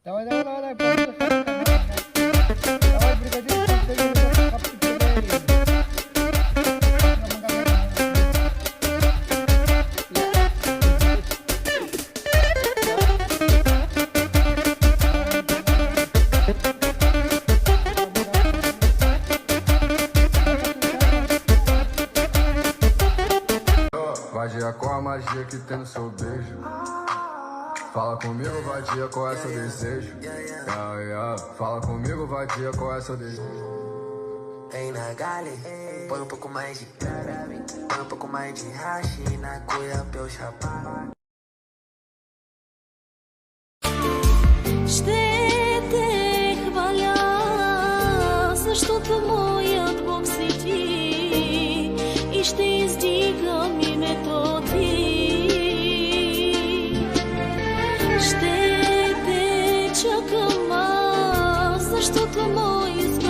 Давай, давай, давай, давай, поехали. Давай, бригадир, подтягивай, капки пилей. Vadia, qual a magia que tem no seu beijo? Fala comigo, vadia, qual é seu desejo? Yeah, yeah. Fala comigo, vadia, qual é seu desejo? Vem na gale, põe um pouco mais de põe um pouco mais de hashi na cuia pra eu chapar. Ще те хваля, защото моят Бог си ти и ще издигам името ти. Ще те чакам аз, защото мой избран